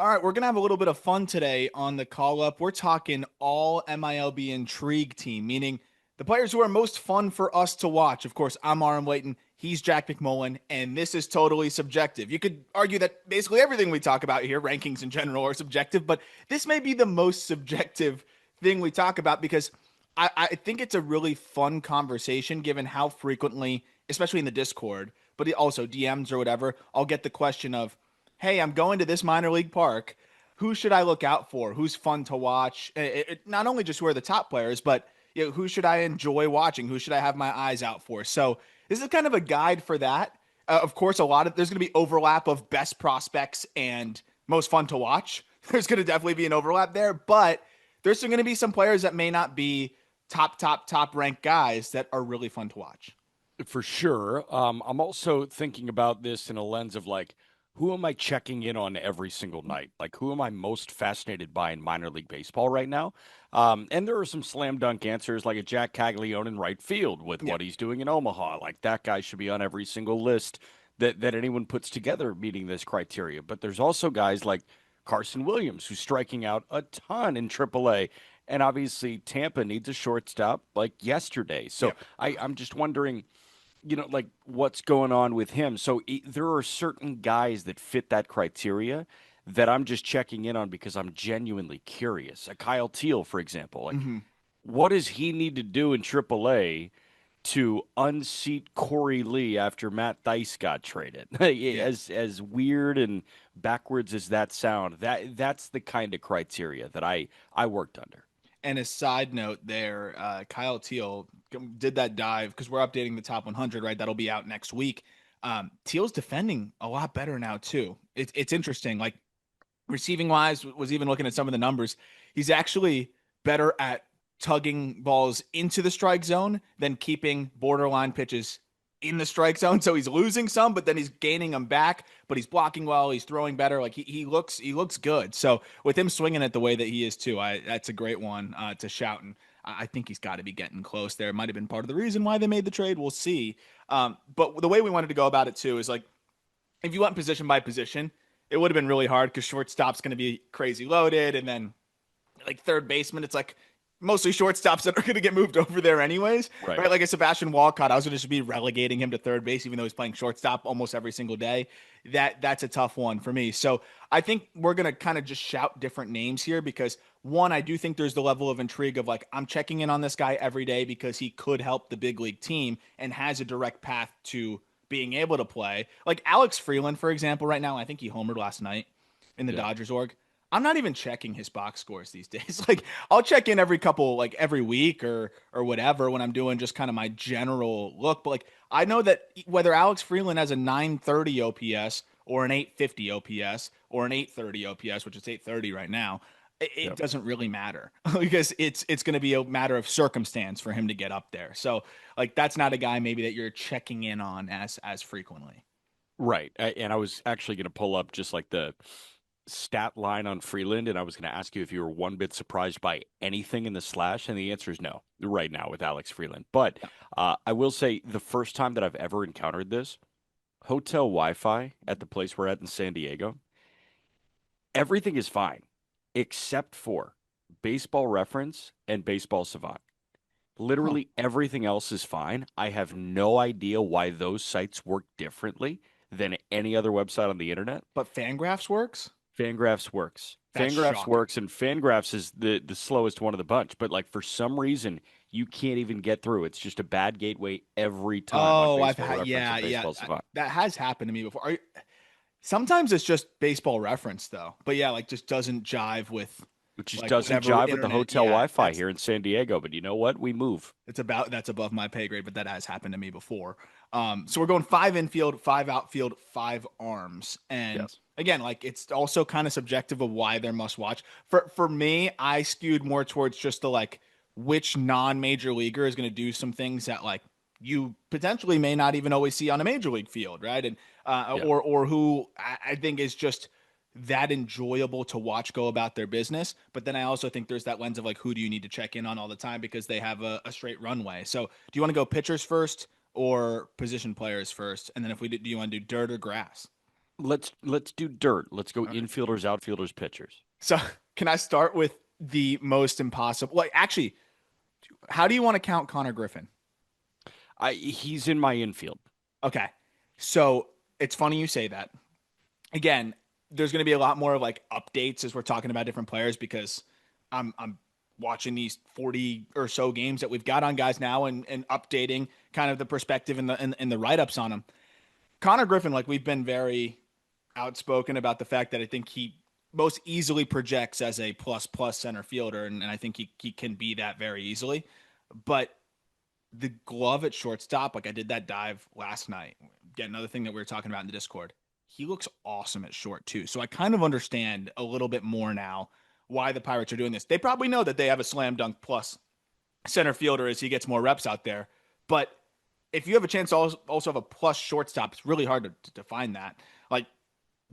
All right, we're going to have a little bit of fun today on the call up. We're talking all MILB intrigue team, meaning the players who are most fun for us to watch. Of course, I'm Aram Layton. He's Jack McMullen, and this is totally subjective. You could argue that basically everything we talk about here, rankings in general, are subjective, but this may be the most subjective thing we talk about because I think it's a really fun conversation given how frequently, especially in the Discord, but also DMs or whatever, I'll get the question of, hey, I'm going to this minor league park. Who should I look out for? Who's fun to watch? Not only just who are the top players, but who should I enjoy watching? Who should I have my eyes out for? So this is kind of a guide for that. Of course, there's going to be overlap of best prospects and most fun to watch. There's going to definitely be an overlap there, but there's going to be some players that may not be top ranked guys that are really fun to watch. For sure. I'm also thinking about this in a lens of like, who am I checking in on every single night? Like, who am I most fascinated by in minor league baseball right now? And there are some slam dunk answers, like a Jack Caglione in right field with Yeah. what he's doing in Omaha. Like, that guy should be on every single list that anyone puts together meeting this criteria. But there's also guys like Carson Williams, who's striking out a ton in AAA. And obviously, Tampa needs a shortstop like yesterday. So Yep. I'm just wondering, like what's going on with him. So there are certain guys that fit that criteria that I'm just checking in on because I'm genuinely curious. A Kyle Teal, for example, like Mm-hmm. what does he need to do in AAA to unseat Corey Lee after Matt Thice got traded? Yeah. As weird and backwards as that sound, that's the kind of criteria that I worked under. And a side note there, Kyle Teal did that dive because we're updating the top 100, right? That'll be out next week. Teal's defending a lot better now too. It's interesting. Like receiving wise, was even looking at some of the numbers. He's actually better at tugging balls into the strike zone than keeping borderline pitches in the strike zone. So he's losing some, but then he's gaining them back. But he's blocking well. He's throwing better. Like he looks good. So with him swinging it the way that he is too, that's a great one to shout. And I think he's got to be getting close there. It might have been part of the reason why they made the trade. We'll see. But the way we wanted to go about it too is like if you went position by position, it would have been really hard because shortstop's going to be crazy loaded, and then like third baseman, it's like mostly shortstops that are going to get moved over there anyways, Right. right? Like a Sebastian Walcott, I was going to just be relegating him to third base, even though he's playing shortstop almost every single day. That's a tough one for me. So I think we're going to kind of just shout different names here because one, I do think there's the level of intrigue of like I'm checking in on this guy every day because he could help the big league team and has a direct path to being able to play. Like Alex Freeland, for example, right now, I think he homered last night in the Yeah. Dodgers org. I'm not even checking his box scores these days. Like I'll check in like every week or whatever when I'm doing just kind of my general look. But like I know that whether Alex Freeland has a 930 OPS or an 850 OPS or an 830 OPS, which is 830 right now, it Yeah. doesn't really matter because it's going to be a matter of circumstance for him to get up there. So like that's not a guy maybe that you're checking in on as frequently. Right. And I was actually going to pull up just like the stat line on Freeland, and I was going to ask you if you were one bit surprised by anything in the slash, and the answer is no, right now with Alex Freeland. But I will say the first time that I've ever encountered this, hotel Wi-Fi at the place we're at in San Diego, everything is fine except for Baseball Reference and Baseball Savant. Huh. Literally everything else is fine. I have no idea why those sites work differently than any other website on the internet. But Fangraphs works? Fangraphs works. That's Fangraphs shocking. works, and Fangraphs is the slowest one of the bunch. But like for some reason, you can't even get through. It's just a bad gateway every time on Oh, I've Baseball had Reference yeah, and yeah. Baseball Savant. That has happened to me before. Sometimes it's just baseball reference though. But yeah, like just doesn't jive with It just like doesn't whatever jive with the internet. hotel Yeah, Wi-Fi here in San Diego. But you know what? We move. that's above my pay grade, but that has happened to me before. So we're going five infield, five outfield, five arms. And Yes. again, like it's also kind of subjective of why they're must watch. For me, I skewed more towards just the like which non-major leaguer is going to do some things that like you potentially may not even always see on a major league field, right? And Yeah. or who I think is just that enjoyable to watch go about their business. But then I also think there's that lens of like who do you need to check in on all the time because they have a straight runway. So do you want to go pitchers first or position players first? And then if we do you want to do dirt or grass? Let's do dirt. Let's go All right. infielders, outfielders, pitchers. So can I start with the most impossible? Like, actually, how do you want to count Connor Griffin? He's in my infield. Okay. So it's funny you say that. Again, there's going to be a lot more of like updates as we're talking about different players because I'm watching these 40 or so games that we've got on guys now and updating kind of the perspective and the write ups on them. Connor Griffin, like we've been very outspoken about the fact that I think he most easily projects as a plus plus center fielder, and I think he can be that very easily. But the glove at shortstop, like I did that dive last night. Again, another thing that we were talking about in the Discord. He looks awesome at short too. So I kind of understand a little bit more now why the Pirates are doing this. They probably know that they have a slam dunk plus center fielder as he gets more reps out there. But if you have a chance to also have a plus shortstop, it's really hard to find that. Like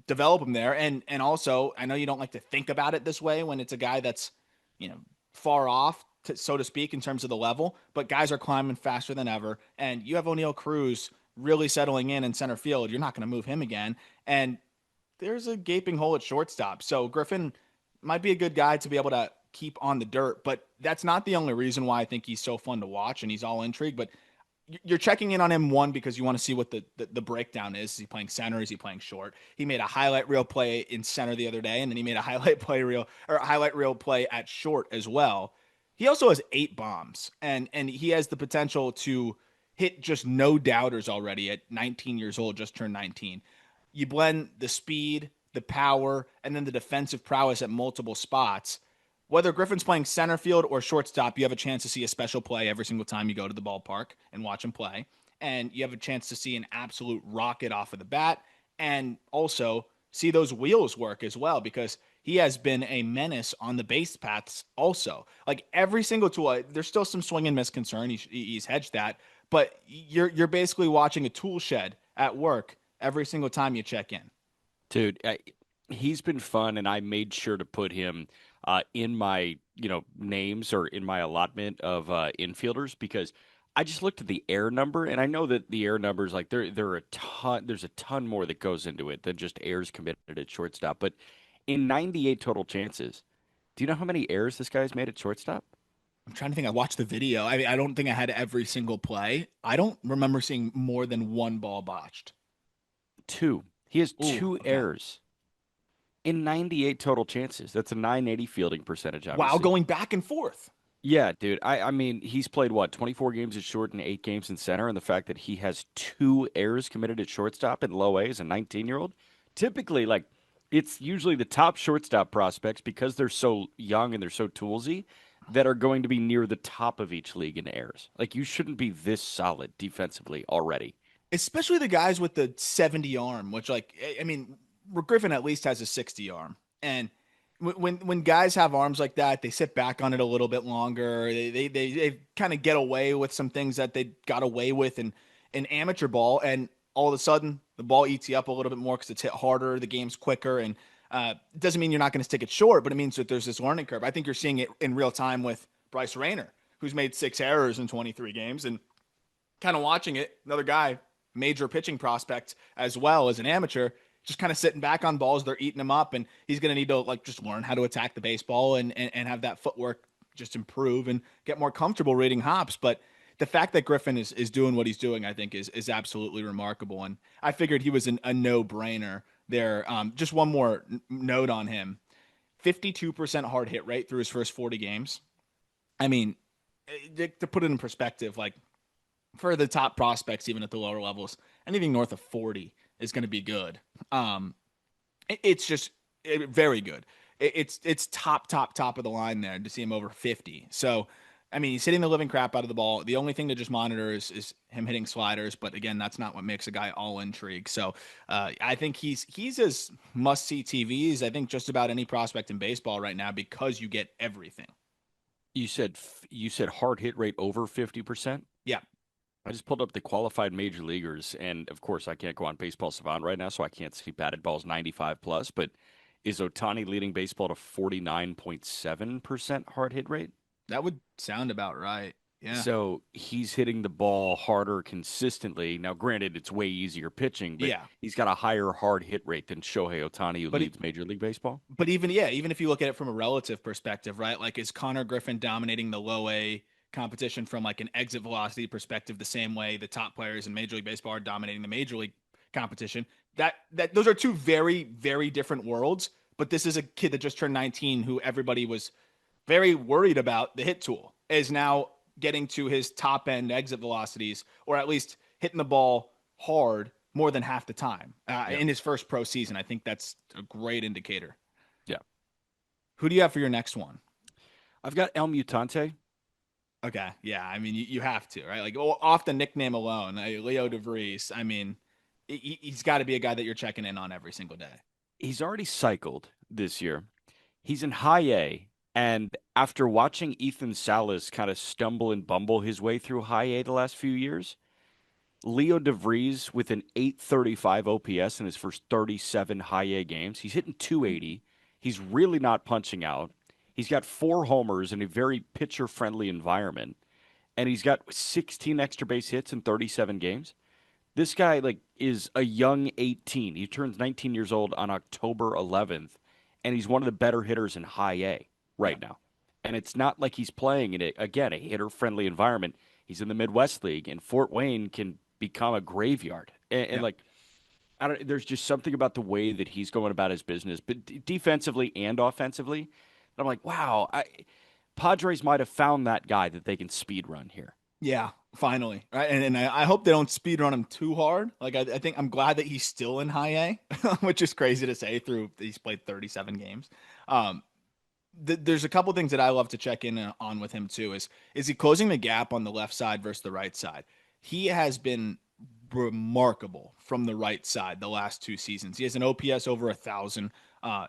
develop him there, and also I know you don't like to think about it this way when it's a guy that's you know far off, so to speak, in terms of the level. But guys are climbing faster than ever, and you have O'Neill Cruz really settling in center field. You're not going to move him again, and there's a gaping hole at shortstop. So Griffin might be a good guy to be able to keep on the dirt, but that's not the only reason why I think he's so fun to watch and he's all intrigue. But you're checking in on him one because you want to see what the breakdown is. Is he playing center? Is he playing short? He made a highlight reel play in center the other day, and then he made a highlight reel play at short as well. He also has 8 bombs, and he has the potential to hit just no doubters already at 19 years old, just turned 19. You blend the speed, the power, and then the defensive prowess at multiple spots. Whether Griffin's playing center field or shortstop, you have a chance to see a special play every single time you go to the ballpark and watch him play. And you have a chance to see an absolute rocket off of the bat and also see those wheels work as well because he has been a menace on the base paths also. Like every single tool, there's still some swing and miss concern. He's hedged that, but you're basically watching a tool shed at work every single time you check in. Dude, he's been fun, and I made sure to put him in my names or in my allotment of infielders because I just looked at the air number, and I know that the air numbers like there are a ton. There's a ton more that goes into it than just errors committed at shortstop. But in 98 total chances, do you know how many errors this guy's made at shortstop? I'm trying to think. I watched the video. I mean, I don't think I had every single play. I don't remember seeing more than one ball botched. Two. He has Ooh, two okay. errors in 98 total chances. That's a 980 fielding percentage, Wow, obviously. going back and forth. Yeah, dude. I mean, he's played what, 24 games at short and 8 games in center, and the fact that he has two errors committed at shortstop in low A as a 19-year-old, typically, like, it's usually the top shortstop prospects because they're so young and they're so toolsy that are going to be near the top of each league in errors. Like, you shouldn't be this solid defensively already. Especially the guys with the 70 arm, which like I mean, Griffin at least has a 60 arm. And when guys have arms like that, they sit back on it a little bit longer. They kind of get away with some things that they got away with in amateur ball, and all of a sudden the ball eats you up a little bit more because it's hit harder, the game's quicker, and it doesn't mean you're not going to stick it short, but it means that there's this learning curve. I think you're seeing it in real time with Bryce Rayner, who's made 6 errors in 23 games, and kind of watching it, another guy, major pitching prospect as well as an amateur, just kind of sitting back on balls. They're eating him up, and he's going to need to like just learn how to attack the baseball and have that footwork just improve and get more comfortable reading hops. But the fact that Griffin is doing what he's doing, I think, is absolutely remarkable. And I figured he was a no brainer there. Just one more note on him: 52% hard hit rate through his first 40 games. I mean, to put it in perspective, like for the top prospects, even at the lower levels, anything north of 40 is going to be good. Um, it's just very good. It's top of the line there to see him over 50. So, I mean, he's hitting the living crap out of the ball. The only thing to just monitor is him hitting sliders. But again, that's not what makes a guy all intrigue. So, I think he's as must see TV as I think just about any prospect in baseball right now because you get everything. You said hard hit rate over 50%? Yeah, I just pulled up the qualified major leaguers, and of course, I can't go on Baseball Savant right now, so I can't see batted balls 95 plus. But is Otani leading baseball to 49.7% hard hit rate? that would sound about right. Yeah. So he's hitting the ball harder consistently. Now, granted, it's way easier pitching, but Yeah. he's got a higher hard hit rate than Shohei Ohtani, who But leads Major League Baseball. even yeah, even if you look at it from a relative perspective, right? Like is Connor Griffin dominating the low A competition from like an exit velocity perspective the same way the top players in Major League Baseball are dominating the Major League competition? That those are two very different worlds, but this is a kid that just turned 19 who everybody was very worried about the hit tool is now getting to his top end exit velocities or at least hitting the ball hard more than half the time Yeah. in his first pro season. I think that's a great indicator. Yeah. Who do you have for your next one? I've got El Mutante. Okay, yeah, I mean you have to, right? Like off the nickname alone, Leo DeVries. I mean, he's got to be a guy that you're checking in on every single day. He's already cycled this year. He's in high A. And after watching Ethan Salas kind of stumble and bumble his way through high A the last few years, Leo DeVries with an 835 OPS in his first 37 high A games. He's hitting 280. He's really not punching out. He's got 4 homers in a very pitcher friendly environment. And he's got 16 extra base hits in 37 games. This guy like is a young 18. He turns 19 years old on October 11th, and he's one of the better hitters in high A Yeah, right now. And it's not like he's playing in a hitter-friendly environment. He's in the Midwest League, and Fort Wayne can become a graveyard. And yeah, like, I don't. There's just something about the way that he's going about his business, but defensively and offensively. I'm like, wow. Padres might have found that guy that they can speed run here. yeah. Finally, right? And I hope they don't speed run him too hard. Like I think I'm glad that he's still in high A, which is crazy to say. Through he's played 37 games. Um, there's a couple things that I love to check in on with him too. Is he closing the gap on the left side versus the right side? He has been remarkable from the right side the last 2 seasons. He has an OPS over 1,000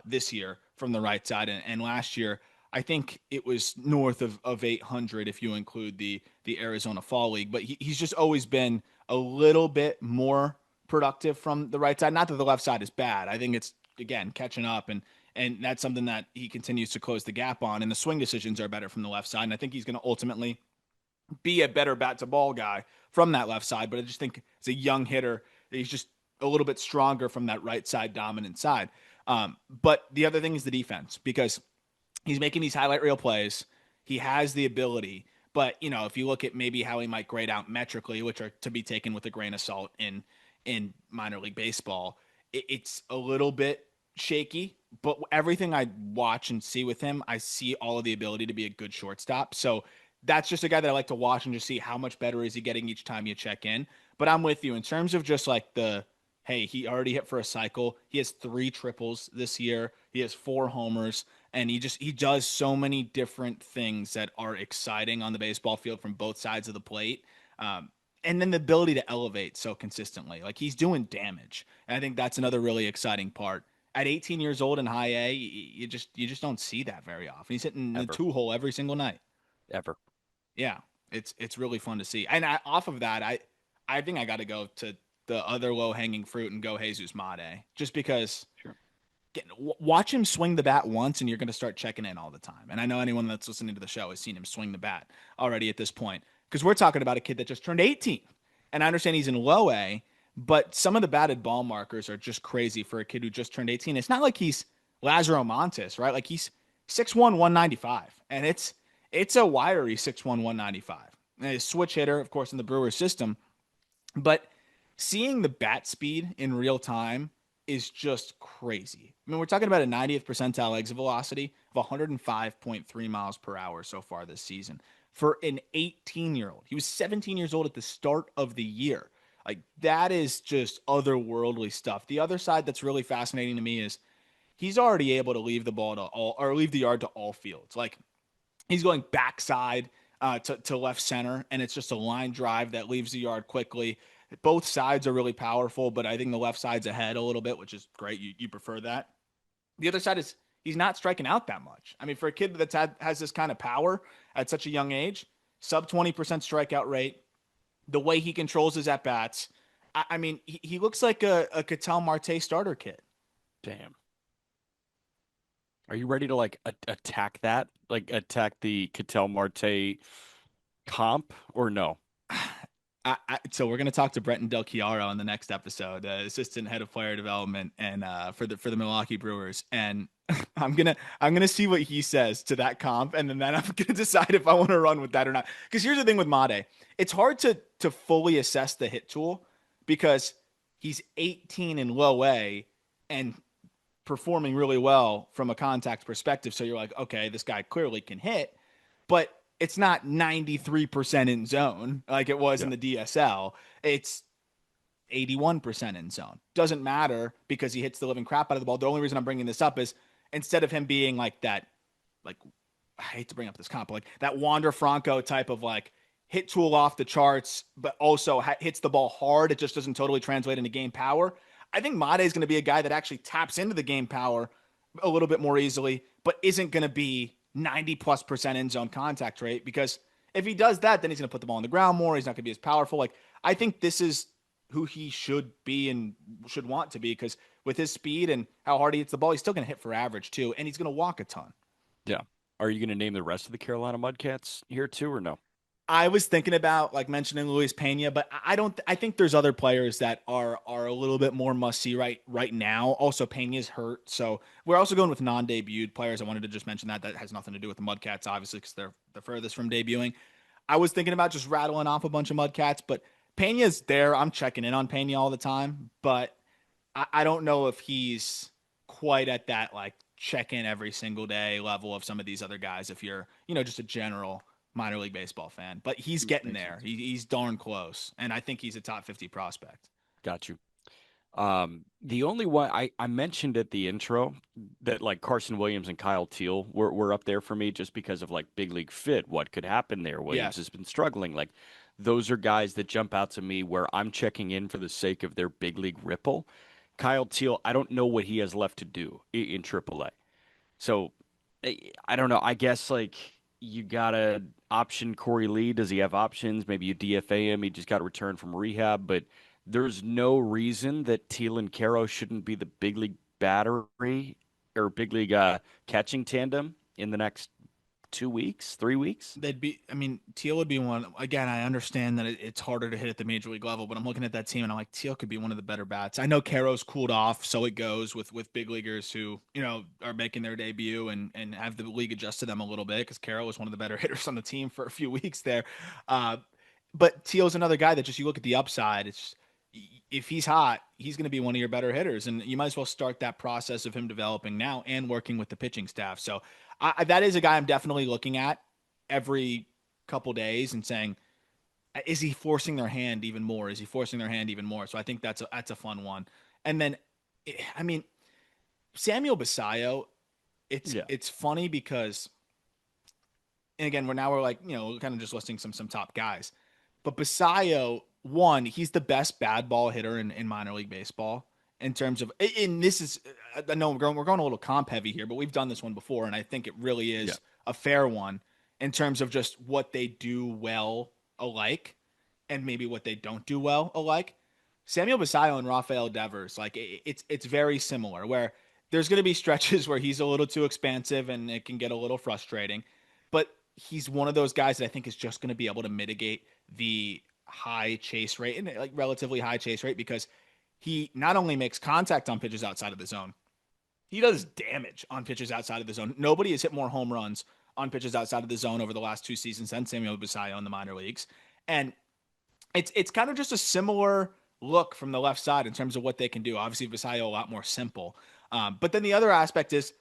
this year from the right side, and last year I think it was north of 800 if you include the Arizona Fall League. But he's just always been a little bit more productive from the right side. Not that the left side is bad. I think it's again catching up and that's something that he continues to close the gap on. And the swing decisions are better from the left side. And I think he's going to ultimately be a better bat to ball guy from that left side. But I just think as a young hitter, he's just a little bit stronger from that right side dominant side. But the other thing is the defense because he's making these highlight reel plays. He has the ability. But if you look at maybe how he might grade out metrically, which are to be taken with a grain of salt in minor league baseball, it's a little bit shaky. But everything I watch and see with him, I see all of the ability to be a good shortstop. So that's just a guy that I like to watch and just see how much better is he getting each time you check in. But I'm with you in terms of just like hey, he already hit for a cycle. He has 3 triples this year. He has 4 homers, and he does so many different things that are exciting on the baseball field from both sides of the plate. And then the ability to elevate so consistently, like he's doing damage. And I think that's another really exciting part. At 18 years old in high A, you just don't see that very often. He's hitting the Ever, 2 hole every single night. ever. Yeah, it's really fun to see. And off of that, I think I got to go to the other low hanging fruit and go Jesus Mate, just because Sure. watch him swing the bat once, and you're going to start checking in all the time. And I know anyone that's listening to the show has seen him swing the bat already at this point, because we're talking about a kid that just turned 18, and I understand he's in low A, but some of the batted ball markers are just crazy for a kid who just turned 18. It's not like he's Lazaro Montes, right? Like he's 6'1", 195, and it's a wiry 6'1", 195. And a switch hitter, of course, in the Brewers system. But seeing the bat speed in real time is just crazy. I mean, we're talking about a 90th percentile exit velocity of 105.3 miles per hour so far this season for an 18-year-old. He was 17 years old at the start of the year. Like, that is just otherworldly stuff. The other side that's really fascinating to me is he's already able to leave the ball to all or leave the yard to all fields. Like, he's going backside to left center, and it's just a line drive that leaves the yard quickly. Both sides are really powerful, but I think the left side's ahead a little bit, which is great. You prefer that. The other side is he's not striking out that much. I mean, for a kid has this kind of power at such a young age, sub 20% strikeout rate, the way he controls his at bats. I mean, he looks like a Cattell Marte starter kid. Damn. Are you ready to like attack that? Like attack the Cattell Marte comp or no? So we're going to talk to Brenton Del Chiaro on the next episode, assistant head of player development and for the Milwaukee Brewers, and I'm gonna see what he says to that comp, and then I'm gonna decide if I want to run with that or not. Because here's the thing with Made, it's hard to fully assess the hit tool because he's 18 in low A and performing really well from a contact perspective. So you're like, okay, this guy clearly can hit, but it's not 93% in zone like it was Yeah. in the DSL. It's 81% in zone. Doesn't matter because he hits the living crap out of the ball. The only reason I'm bringing this up is instead of him being like that, like, I hate to bring up this comp, but like that Wander Franco type of like hit tool off the charts, but also hits the ball hard. It just doesn't totally translate into game power. I think Made is going to be a guy that actually taps into the game power a little bit more easily, but isn't going to be 90+% in zone contact rate because if he does that, then he's going to put the ball on the ground more. He's not going to be as powerful. Like, I think this is who he should be and should want to be because with his speed and how hard he hits the ball, he's still going to hit for average too, and he's going to walk a ton. Yeah. Are you going to name the rest of the Carolina Mudcats here too, or no? I was thinking about like mentioning Luis Pena, but I don't. I think there's other players that are a little bit more must see right now. Also, Pena's hurt, so we're also going with non-debuted players. I wanted to just mention that has nothing to do with the Mudcats, obviously, because they're the furthest from debuting. I was thinking about just rattling off a bunch of Mudcats, but Pena's there. I'm checking in on Pena all the time, but I don't know if he's quite at that like check in every single day level of some of these other guys. If you're just a general minor league baseball fan, but he's getting Makes there. sense. He's darn close, and I think he's a top 50 prospect. Got you. The only one I mentioned at the intro that like Carson Williams and Kyle Teal were up there for me just because of like big league fit. What could happen there? Williams Yes, has been struggling. Like those are guys that jump out to me where I'm checking in for the sake of their big league ripple. Kyle Teal, I don't know what he has left to do in AAA. So I don't know. I guess like you gotta option Corey Lee. Does he have options? Maybe you DFA him. He just got to return from rehab. But there's no reason that Teal and Caro shouldn't be the big league battery or big league catching tandem in the next 2 weeks, 3 weeks. they'd be. I mean, Teal would be one. Again, I understand that it's harder to hit at the major league level, but I'm looking at that team and I'm like, Teal could be one of the better bats. I know Caro's cooled off, so it goes with big leaguers who are making their debut and have the league adjust to them a little bit because Caro was one of the better hitters on the team for a few weeks there. Uh, but Teal's another guy that just you look at the upside. It's if he's hot, he's going to be one of your better hitters, and you might as well start that process of him developing now and working with the pitching staff. So that is a guy I'm definitely looking at every couple days and saying, is he forcing their hand even more? Is he forcing their hand even more? So I think that's a fun one. And then, I mean, Samuel Basayo, it's Yeah. it's funny because, and again, we're like kind of just listing some top guys, but Basayo, one, he's the best bad ball hitter in minor league baseball in terms of, and this is, I know we're going a little comp heavy here, but we've done this one before, and I think it really Yeah. is a fair one in terms of just what they do well alike and maybe what they don't do well alike. Samuel Basayo and Rafael Devers, like it's very similar, where there's going to be stretches where he's a little too expansive and it can get a little frustrating, but he's one of those guys that I think is just going to be able to mitigate the high chase rate and like relatively high chase rate because he not only makes contact on pitches outside of the zone, he does damage on pitches outside of the zone. Nobody has hit more home runs on pitches outside of the zone over the last 2 seasons than Samuel Basayo in the minor leagues. And it's kind of just a similar look from the left side in terms of what they can do. Obviously, Basayo a lot more simple. But then the other aspect is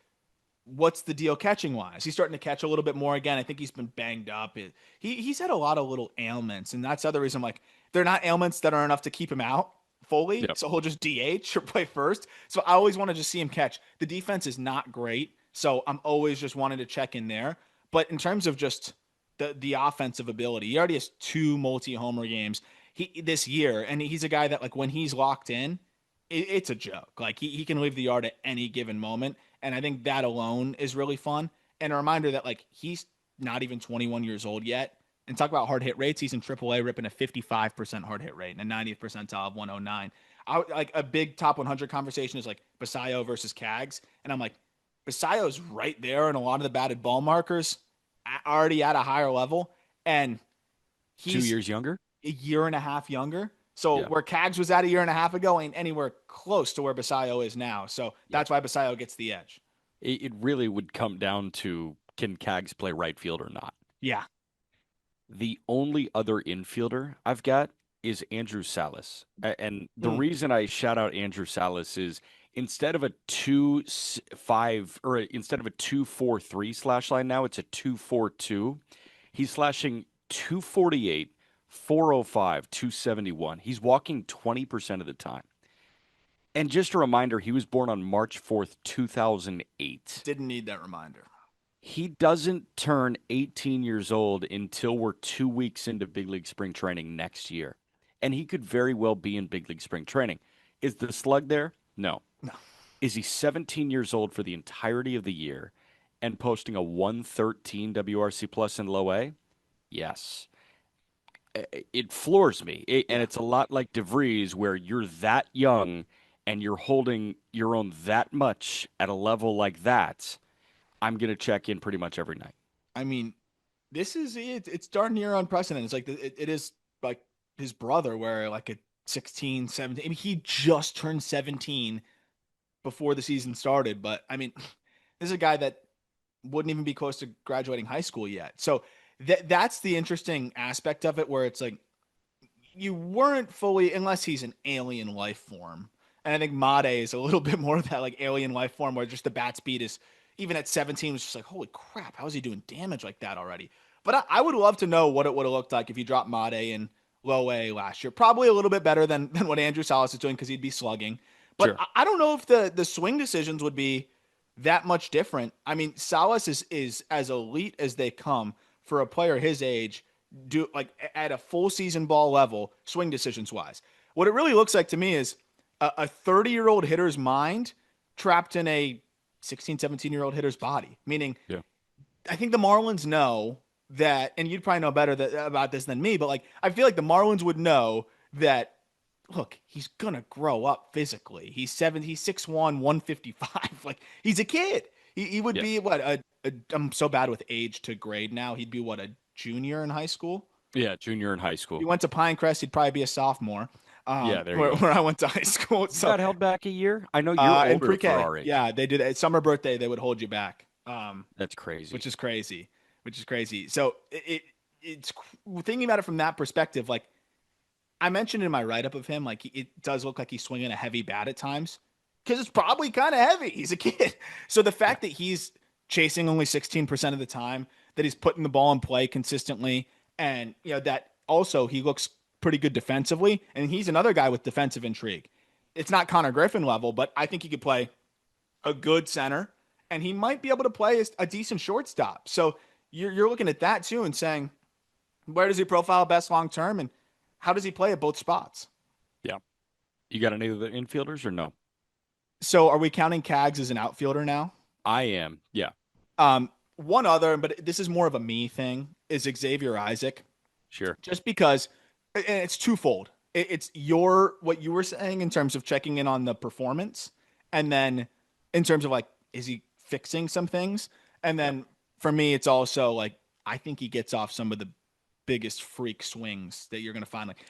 what's the deal catching wise? He's starting to catch a little bit more again. I think he's been banged up. He's had a lot of little ailments, and that's the other reason. Like they're not ailments that are enough to keep him out fully, Yeah. so he'll just DH or play first. So I always want to just see him catch. The defense is not great, so I'm always just wanting to check in there. But in terms of just the offensive ability, he already has two multi-homer games this year, and he's a guy that like when he's locked in, it's a joke. Like he can leave the yard at any given moment. And I think that alone is really fun. And a reminder that like he's not even 21 years old yet. And talk about hard hit rates. He's in AAA ripping a 55% hard hit rate and a 90th percentile of 109. Like a big top 100 conversation is like Basayo versus Cags. And I'm like, Basayo's right there. And a lot of the batted ball markers already at a higher level. And 2 He's years younger? a year and a half younger. So Yeah. where Cags was at a year and a half ago ain't anywhere close to where Basayo is now. So Yeah. that's why Basayo gets the edge. It really would come down to can Cags play right field or not. Yeah. The only other infielder I've got is Andrew Salas. And the Mm. reason I shout out Andrew Salas is instead of a 2-5 or instead of a 2-4-3 slash line now, it's a 2-4-2. He's slashing 248, 405, 271. He's walking 20% of the time. And just a reminder, he was born on March 4th, 2008. Didn't need that reminder. He doesn't turn 18 years old until we're 2 weeks into big league spring training next year. And he could very well be in big league spring training. Is the slug there? No. No. Is he 17 years old for the entirety of the year and posting a 113 WRC plus in low A? Yes. It floors me. And Yeah. it's a lot like DeVries, where you're that young and you're holding your own that much at a level like that. I'm going to check in pretty much every night. I mean, this is it's darn near unprecedented. It's like it is like his brother, where like at 16, 17, I mean, he just turned 17 before the season started. But I mean, this is a guy that wouldn't even be close to graduating high school yet. So that's the interesting aspect of it, where it's like you weren't fully, unless he's an alien life form. And I think Made is a little bit more of that like alien life form, where just the bat speed is, even at 17, was just like, holy crap, how is he doing damage like that already? But I would love to know what it would have looked like if you dropped Made in low A last year. Probably a little bit better than what Andrew Salas is doing, because he'd be slugging. But Sure. I don't know if the swing decisions would be that much different. I mean, Salas is as elite as they come for a player his age, do like at a full season ball level, swing decisions wise. What it really looks like to me is a 30-year-old hitter's mind trapped in a 16, 17-year-old hitter's body. Meaning, Yeah. I think the Marlins know that, and you'd probably know better about this than me, but like I feel like the Marlins would know that. Look, he's gonna grow up physically. He's 6'1", 155. Like he's a kid. He would Yeah. be what I'm so bad with age to grade now. He'd be what, a junior in high school. Yeah. Junior in high He school. went to Pinecrest. He'd probably be a sophomore. Yeah. There you Where, go. where I went to high school. You So got held back a year? I know you're in older for pre-K, our age. yeah, they did at summer birthday. They would hold you back. That's crazy. Which is crazy. Which is crazy. So it's thinking about it from that perspective. Like I mentioned in my write up of him, like it does look like he's swinging a heavy bat at times, because it's probably kind of heavy. He's a kid. So the Yeah. fact that he's chasing only 16% of the time, that he's putting the ball in play consistently, and that also he looks pretty good defensively, and he's another guy with defensive intrigue. It's not Connor Griffin level, but I think he could play a good center, and he might be able to play a decent shortstop. So you're looking at that too and saying, where does he profile best long term, and how does he play at both spots? Yeah. You got any of the infielders or no? So are we counting Cags as an outfielder now? I am. Yeah. One other, but this is more of a me thing, is Xavier Isaac. Sure. Just because, and it's twofold. It's what you were saying in terms of checking in on the performance, and then in terms of like, is he fixing some things? And Yep. then for me, it's also like, I think he gets off some of the biggest freak swings that you're going to find. Like,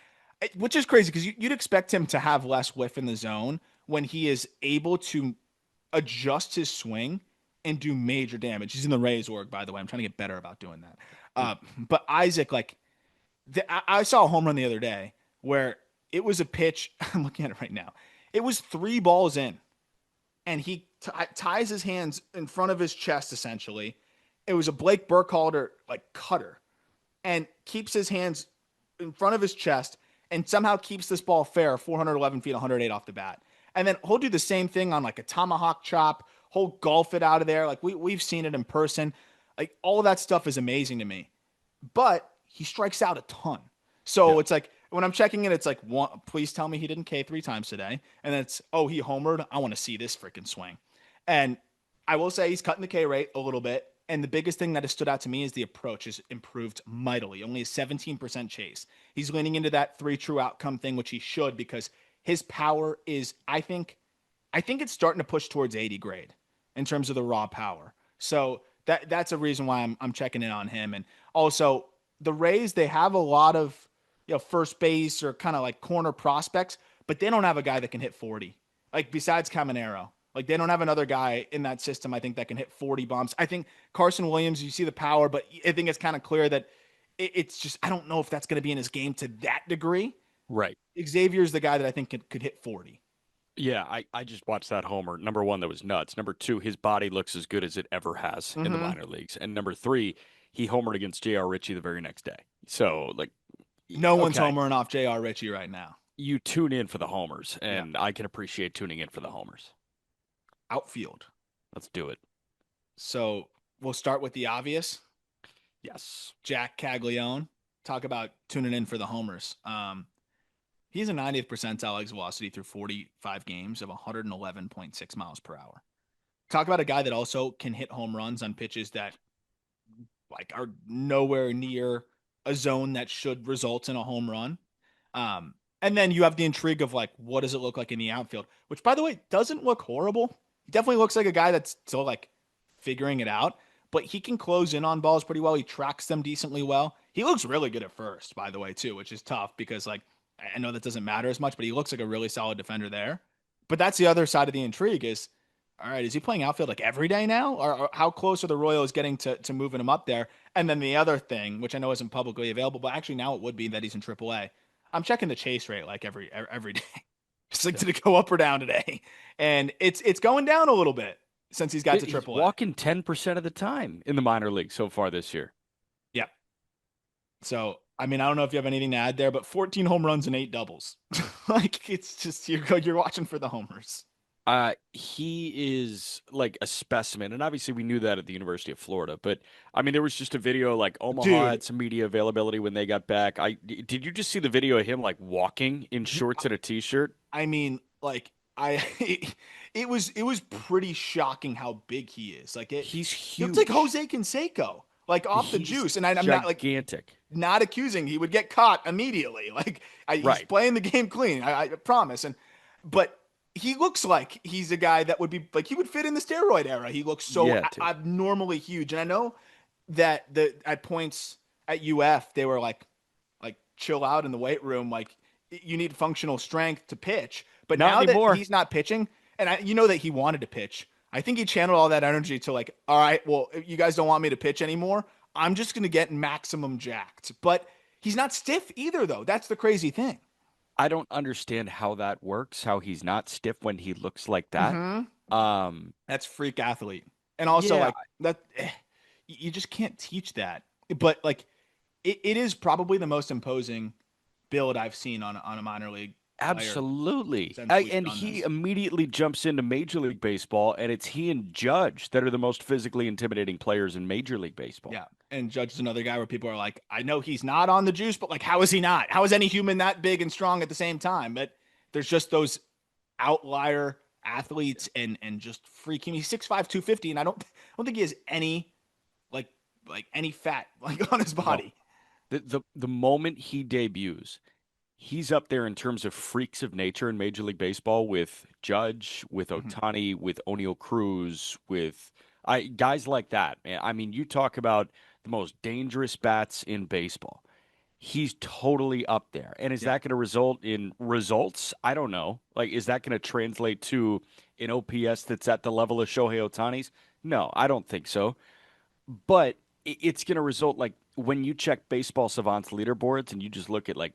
which is crazy, because you'd expect him to have less whiff in the zone when he is able to adjust his swing and do major damage. He's in the Rays org, by the way. I'm trying to get better about doing that. But Isaac, like, I saw a home run the other day where it was a pitch. I'm looking at it right now. It was 3 balls in, and he ties his hands in front of his chest, essentially. It was a Blake Burkhalter like cutter, and keeps his hands in front of his chest, and somehow keeps this ball fair, 411 feet, 108 off the bat. And then he'll do the same thing on like a tomahawk chop. He'll golf it out of there. Like we've seen it in person. Like all of that stuff is amazing to me. But he strikes out a ton. So Yeah. it's like when I'm checking it, it's like, one, please tell me he didn't K 3 times today. And then it's, oh, he homered. I want to see this freaking swing. And I will say he's cutting the K rate a little bit. And the biggest thing that has stood out to me is the approach has improved mightily. Only a 17% chase. He's leaning into that 3 true outcome thing, which he should, because his power is, I think it's starting to push towards 80 grade in terms of the raw power. So that's a reason why I'm checking in on him. And also, the Rays, they have a lot of, first base or kind of like corner prospects, but they don't have a guy that can hit 40. Like besides Caminero. Like they don't have another guy in that system, I think, that can hit 40 bombs. I think Carson Williams, you see the power, but I think it's kind of clear that it's just, I don't know if that's going to be in his game to that degree. Right. Xavier's the guy that I think could hit 40. Yeah, I just watched that homer. Number one, that was nuts. Number two, his body looks as good as it ever has in the Mm-hmm. minor leagues. And number three, he homered against J.R. Ritchie the very next day. So, like, No one's okay, homering off J.R. Ritchie right now. you tune in for the homers, Yeah. and I can appreciate tuning in for the homers. Outfield. Let's do it. So we'll start with the obvious. Yes. Jack Caglione. Talk about tuning in for the homers. He's a 90th percentile exit velocity through 45 games of 111.6 miles per hour. Talk about a guy that also can hit home runs on pitches that like are nowhere near a zone that should result in a home run. And then you have the intrigue of like, what does it look like in the outfield? Which, by the way, doesn't look horrible. He definitely looks like a guy that's still like figuring it out, but he can close in on balls pretty well. He tracks them decently well. He looks really good at first, by the way, too, which is tough because like I know that doesn't matter as much, but he looks like a really solid defender there. But that's the other side of the intrigue is, all right, is he playing outfield like every day now? Or how close are the Royals getting to moving him up there? And then the other thing, which I know isn't publicly available, but actually now it would be that he's in AAA. I'm checking the chase rate like every day. Just like, did it go up or down today? And it's going down a little bit since he's got to He's AAA. walking 10% of the time in the minor league so far this year. Yep. So I mean, I don't know if you have anything to add there, but 14 home runs and 8 doubles. Like it's just you're watching for the homers. He is like a specimen, and obviously we knew that at the University of Florida. But I mean, there was just a video like Omaha Dude, had some media availability when they got back. Did you just see the video of him like walking in shorts and a t-shirt? I mean, like I it was pretty shocking how big he is. Like He's he looks like huge. Jose Canseco, like off the He's juice. And I'm not like gigantic. not accusing. He would get caught immediately. Like he's Right. playing the game clean. I promise. But he looks like he's a guy that would be like he would fit in the steroid era. He looks so Yeah, dude. abnormally huge. And I know that the at points at UF they were like chill out in the weight room. Like you need functional strength to pitch. But Not now that anymore. he's not pitching, and you know that he wanted to pitch, I think he channeled all that energy to like, all right, well, if you guys don't want me to pitch anymore, I'm just going to get maximum jacked. But he's not stiff either, though. That's the crazy thing. I don't understand how that works, how he's not stiff when he looks like that. Mm-hmm. Um, That's freak athlete. And also, yeah, like, that, you just can't teach that. But, like, it is probably the most imposing build I've seen on a minor league player absolutely. since we've And done he this. immediately jumps into Major League Baseball, and it's he and Judge that are the most physically intimidating players in Major League Baseball. Yeah. And Judge is another guy where people are like, I know he's not on the juice, but like, how is he not? How is any human that big and strong at the same time? But there's just those outlier athletes and just freaking. He's 6'5", 250, and I don't think he has any like any fat like on his No, body. the moment he debuts, he's up there in terms of freaks of nature in Major League Baseball with Judge, with Mhm. Otani, with O'Neal Cruz, with guys like that. Man, I mean, you talk about the most dangerous bats in baseball. He's totally up there. And is Yeah. that going to result in results? I don't know. Like, is that going to translate to an OPS that's at the level of Shohei Otani's? No, I don't think so. But it's going to result like when you check baseball savants leaderboards and you just look at like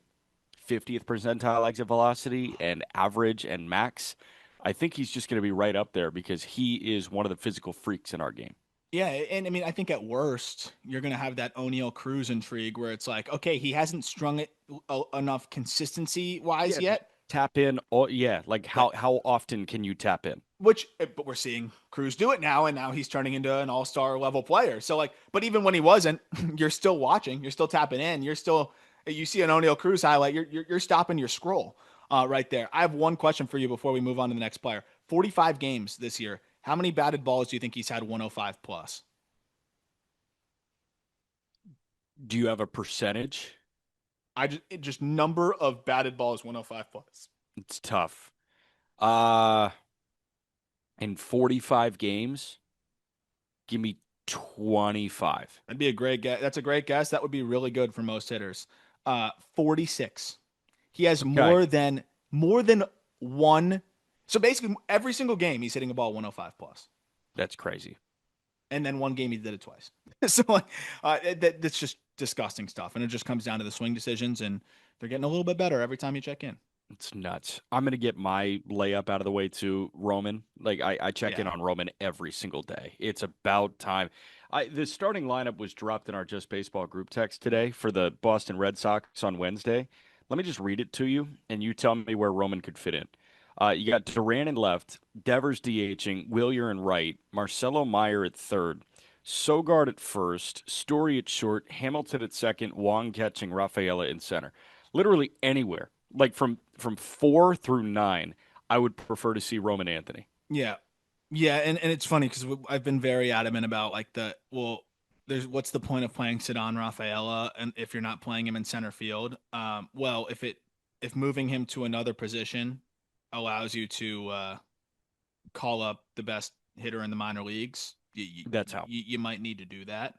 50th percentile exit velocity and average and max, I think he's just going to be right up there because he is one of the physical freaks in our game. Yeah, and I mean, I think at worst you're gonna have that O'Neal Cruz intrigue where it's like, okay, he hasn't strung it enough consistency wise Yeah, just yet, tap in. Oh, yeah. Like but how often can you tap in? but we're seeing Cruz do it now, and now he's turning into an all-star level player. So like, but even when he wasn't, you're still watching, you're still tapping in, you see an O'Neal Cruz highlight, you're stopping your scroll right there. I have one question for you before we move on to the next player. 45 games this year. How many batted balls do you think he's had 105 plus? Do you have a percentage? Just number of batted balls 105 plus. It's tough. Uh, in 45 games, give me 25. That'd be a great guess. That's a great guess. That would be really good for most hitters. 46. He has Okay. more than one. So basically, every single game he's hitting a ball 105 plus, That's crazy. and then one game he did it twice. So like, that's just disgusting stuff, and it just comes down to the swing decisions, and they're getting a little bit better every time you check in. It's nuts. I'm gonna get my layup out of the way too, Roman. Like I check in Yeah, on Roman every single day. It's about time. The starting lineup was dropped in our Just Baseball group text today for the Boston Red Sox on Wednesday. Let me just read it to you, and you tell me where Roman could fit in. You got Duran in left, Devers DHing, Willier in right, Marcelo Meyer at third, Sogard at first, Story at short, Hamilton at second, Wong catching, Rafaela in center. Literally anywhere, like from 4 through 9, I would prefer to see Roman Anthony. yeah, yeah, and it's funny because I've been very adamant about like there's what's the point of playing Cedon Rafaela and if you're not playing him in center field? Well, if moving him to another position allows you to call up the best hitter in the minor leagues, That's how. you might need to do that.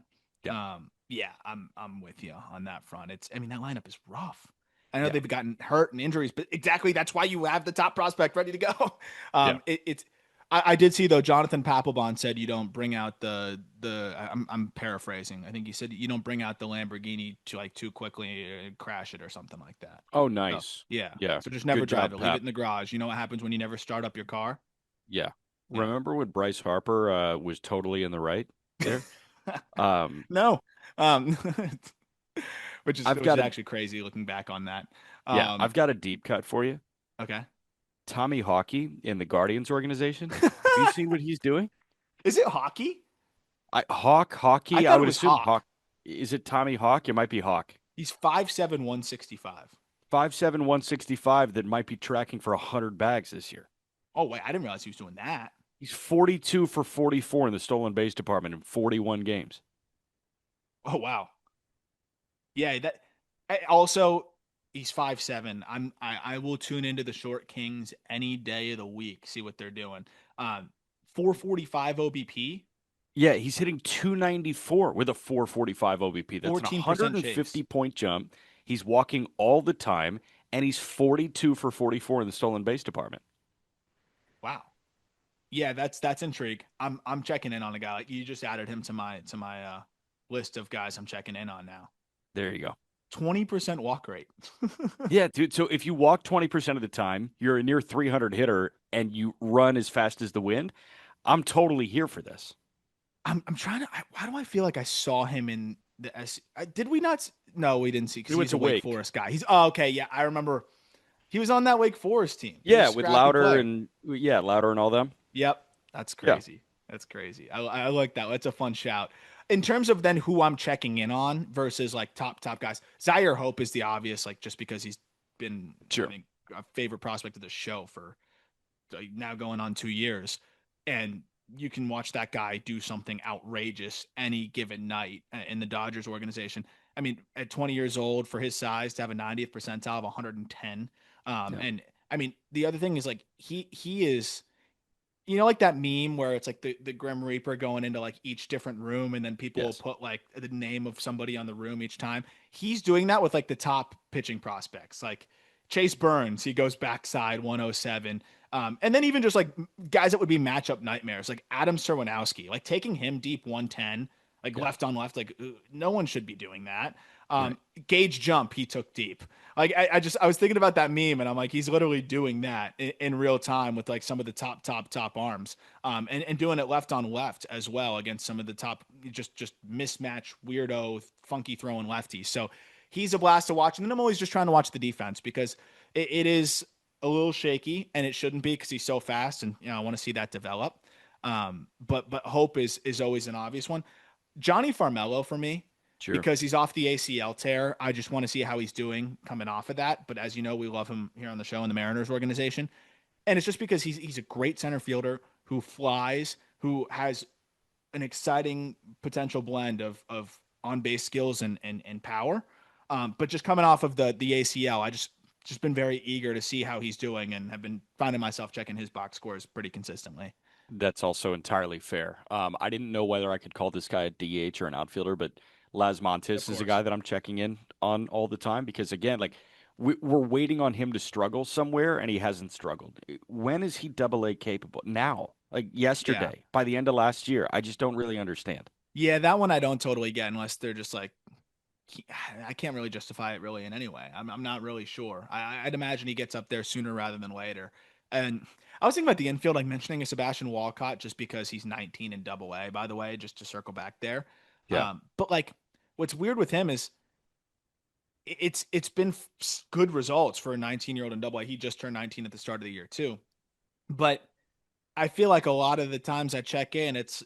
Yeah. Yeah, I'm with you on that front. I mean, that lineup is rough. I know Yeah. they've gotten hurt and injuries, but exactly that's why you have the top prospect ready to go. Yeah. It's I did see though Jonathan Papelbon said you don't bring out I'm paraphrasing. I think he said you don't bring out the Lamborghini to like too quickly and crash it or something like that. Oh, So nice. yeah, Yeah. so just never Good drive job, it. Leave it Pap. in the garage. You know what happens when you never start up your car? Yeah. Yeah. Remember when Bryce Harper was totally in the right there? Um, No. Um, I've which got is a actually crazy looking back on that. yeah, Um, I've got a deep cut for you. okay. Tommy Hockey in the Guardians organization. Have you seen what he's doing? Is it hockey? I Hockey. I thought it would was assume Hawk. Hawk. Is it Tommy Hawk? It might be Hawk. He's 5'7", 165. 5'7", 165 that might be tracking for 100 bags this year. Oh wait, I didn't realize he was doing that. He's 42 for 44 in the stolen base department in 41 games. Oh wow. Yeah, also he's 5'7". I will tune into the Short Kings any day of the week, see what they're doing. 445 OBP, Yeah, he's hitting 294 with a 445 OBP. That's an 14% 150 chase. point jump. He's walking all the time, and he's 42 for 44 in the stolen base department. Wow. Yeah, that's intrigue. I'm checking in on a guy. Like you just added him to my list of guys I'm checking in on now. There you go. 20% walk rate. Yeah, dude. So if you walk 20% of the time, you're a near 300 hitter, and you run as fast as the wind, I'm totally here for this. I'm trying to. Why do I feel like I saw him in the S? Did we not? No, we didn't see He because went he's to a Wake Wake. Forest guy. He's okay. Yeah, I remember. He was on that Wake Forest team. He was Yeah, a with scrappy Louder player. and yeah, Louder and all them. Yep, that's Yeah. crazy. That's crazy. I like that. That's a fun shout. In terms of then who I'm checking in on versus like top guys, Zaire Hope is the obvious, like just because he's been, I Sure. mean, a favorite prospect of the show for like, now going on 2 years, and you can watch that guy do something outrageous any given night in the Dodgers organization. I mean, at 20 years old, for his size, to have a 90th percentile of 110, Yeah. and I mean, the other thing is like he is like that meme where it's like the Grim Reaper going into like each different room and then people will Yes. put like the name of somebody on the room each time. He's doing that with like the top pitching prospects. Like Chase Burns, he goes backside 107. And then even just like guys that would be matchup nightmares, like Adam Serwinowski, like taking him deep 110, like Yeah. left on left, like no one should be doing that. Right. Gauge jump, he took deep. Like I was thinking about that meme and I'm like, he's literally doing that in real time with like some of the top arms. And doing it left on left as well against some of the top just mismatch weirdo funky throwing lefties. So he's a blast to watch. And then I'm always just trying to watch the defense because it is a little shaky and it shouldn't be because he's so fast and I want to see that develop. But Hope is always an obvious one. Johnny Farmello for me Sure. because he's off the ACL tear. I just want to see how he's doing coming off of that. But as you know, we love him here on the show in the Mariners organization. And it's just because he's a great center fielder who flies, who has an exciting potential blend of on base skills and power. But just coming off of the ACL, I just been very eager to see how he's doing and have been finding myself checking his box scores pretty consistently. That's also entirely fair. I didn't know whether I could call this guy a DH or an outfielder, but Las Of Montes is a guy course. that I'm checking in on all the time because, again, like we're waiting on him to struggle somewhere, and he hasn't struggled. When is he double A capable? Now, like Yeah. yesterday, by the end of last year. I just don't really understand. Yeah, that one I don't totally get unless they're just like I can't really justify it really in any way. I'm not really sure. I'd imagine he gets up there sooner rather than later. And I was thinking about the infield, like mentioning a Sebastian Walcott just because he's 19 in double A, by the way, just to circle back there. Yeah. But like what's weird with him is it's been good results for a 19-year-old in double A. He just turned 19 at the start of the year too. But I feel like a lot of the times I check in, it's